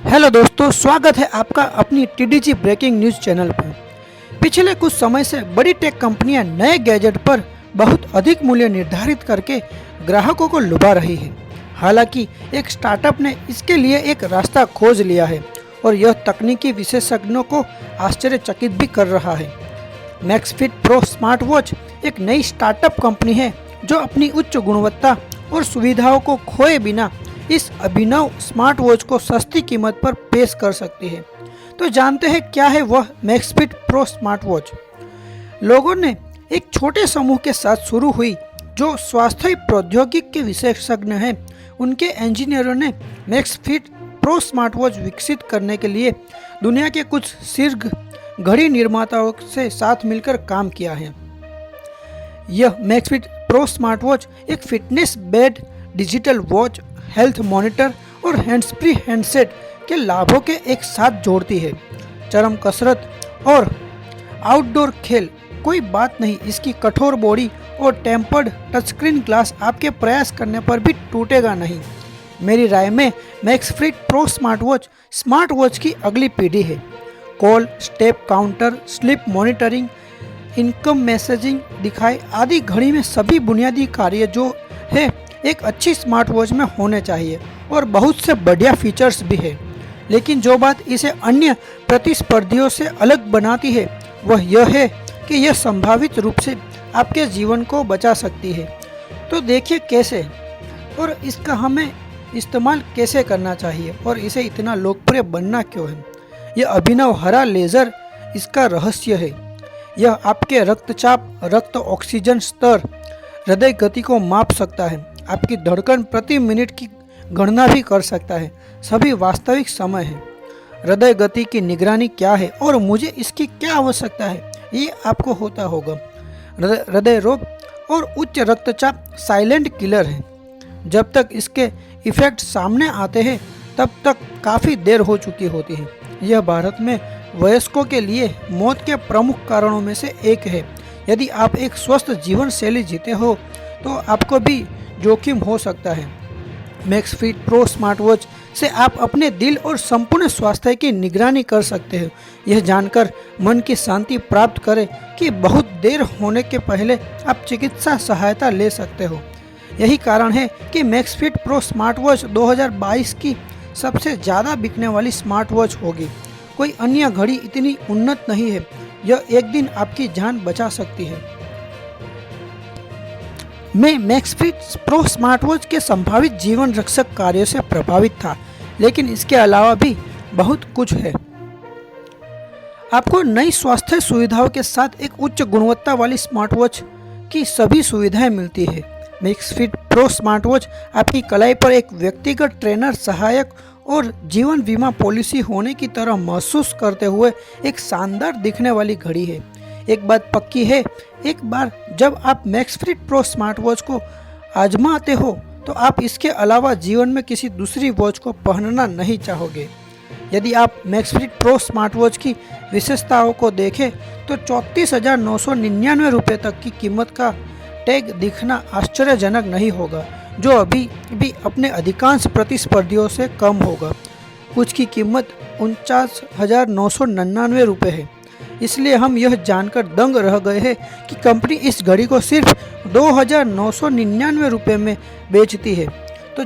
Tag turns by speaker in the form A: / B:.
A: Hello दोस्तों, स्वागत है आपका अपनी टीडीजी ब्रेकिंग न्यूज़ चैनल पर। पिछले कुछ समय से बड़ी टेक कंपनियां नए गैजेट पर बहुत अधिक मूल्य निर्धारित करके ग्राहकों को लुभा रही है। हालांकि एक स्टार्टअप ने इसके लिए एक रास्ता खोज लिया है और यह तकनीकी विशेषज्ञों को आश्चर्यचकित भी कर रहा है। मैक्सफिट प्रो स्मार्ट वॉच एक नई स्टार्टअप कंपनी है जो अपनी उच्च गुणवत्ता और सुविधाओं को खोए बिना इस अभिनव स्मार्ट वॉच को सस्ती कीमत पर पेश कर सकती है। तो जानते हैं क्या है वह मैक्सफिट प्रो स्मार्ट वॉच। लोगों ने एक छोटे समूह के साथ शुरू हुई जो स्वास्थ्य प्रौद्योगिकी के विशेषज्ञ हैं। उनके इंजीनियरों ने मैक्सफिट प्रो स्मार्ट वॉच विकसित करने के लिए दुनिया के कुछ शीर्ष घड़ी निर्माताओं से साथ मिलकर काम किया है। यह मैक्सफिट प्रो स्मार्ट वॉच एक fitness bed, digital watch, health monitor और हैंड्स फ्री हैंडसेट के लाभों के एक साथ जोड़ती है। चरम कसरत और आउटडोर खेल कोई बात नहीं, इसकी कठोर बॉडी और टेम्पर्ड टचस्क्रीन ग्लास आपके प्रयास करने पर भी टूटेगा नहीं। मेरी राय में मैक्सफिट प्रो स्मार्ट वॉच की अगली पीढ़ी है। Call, step counter, sleep monitoring, income messaging दिखाए आदि घड़ी में सभी बुनियादी कार्य जो है एक अच्छी स्मार्ट वॉच में होने चाहिए और बहुत से बढ़िया फीचर्स भी है। लेकिन जो बात इसे अन्य प्रतिस्पर्धियों से अलग बनाती है वह यह है कि यह संभावित रूप से आपके जीवन को बचा सकती है। तो देखिए कैसे और इसका हमें इस्तेमाल कैसे करना चाहिए और इसे इतना लोकप्रिय बनना क्यों है। यह अभिनव हरा लेज़र इसका रहस्य है। यह आपके रक्तचाप, रक्त ऑक्सीजन स्तर, हृदय गति को माप सकता है, आपकी धड़कन प्रति मिनट की गणना भी कर सकता है। सभी वास्तविक समय है। हृदय गति की निगरानी क्या है और मुझे इसकी क्या आवश्यकता है ये आपको होता होगा। हृदय रोग और उच्च रक्तचाप साइलेंट किलर है। जब तक इसके इफेक्ट सामने आते हैं तब तक काफ़ी देर हो चुकी होती है। यह भारत में वयस्कों के लिए मौत के प्रमुख कारणों में से एक है। यदि आप एक स्वस्थ जीवन शैली जीते हो तो आपको भी जोखिम हो सकता है। मैक्सफिट प्रो स्मार्ट वॉच से आप अपने दिल और संपूर्ण स्वास्थ्य की निगरानी कर सकते हैं। यह जानकर मन की शांति प्राप्त करें कि बहुत देर होने के पहले आप चिकित्सा सहायता ले सकते हो। यही कारण है कि मैक्सफिट प्रो स्मार्ट वॉच 2022 की सबसे ज़्यादा बिकने वाली स्मार्ट वॉच होगी। कोई अन्य घड़ी इतनी उन्नत नहीं है। यह एक दिन आपकी जान बचा सकती है। मैं मैक्सफिट प्रो स्मार्ट वॉच के संभावित जीवन रक्षक कार्यों से प्रभावित था, लेकिन इसके अलावा भी बहुत कुछ है। आपको नई स्वास्थ्य सुविधाओं के साथ एक उच्च गुणवत्ता वाली स्मार्ट वॉच की सभी सुविधाएं मिलती है। मैक्सफिट प्रो स्मार्ट वॉच आपकी कलाई पर एक व्यक्तिगत ट्रेनर, सहायक और जीवन बीमा पॉलिसी होने की तरह महसूस करते हुए एक शानदार दिखने वाली घड़ी है। एक बात पक्की है, एक बार जब आप मैक्सफिट प्रो स्मार्ट वॉच को आजमाते हो तो आप इसके अलावा जीवन में किसी दूसरी वॉच को पहनना नहीं चाहोगे। यदि आप मैक्सफिट प्रो स्मार्ट वॉच की विशेषताओं को देखें तो 34,999 रुपये तक की कीमत का टैग दिखना आश्चर्यजनक नहीं होगा, जो अभी भी अपने अधिकांश प्रतिस्पर्धियों से कम होगा। कुछ की कीमत 49,999 रुपये है। इसलिए हम यह जानकर दंग रह गए हैं कि कंपनी इस घड़ी को सिर्फ 2,999 रुपये में बेचती है। तो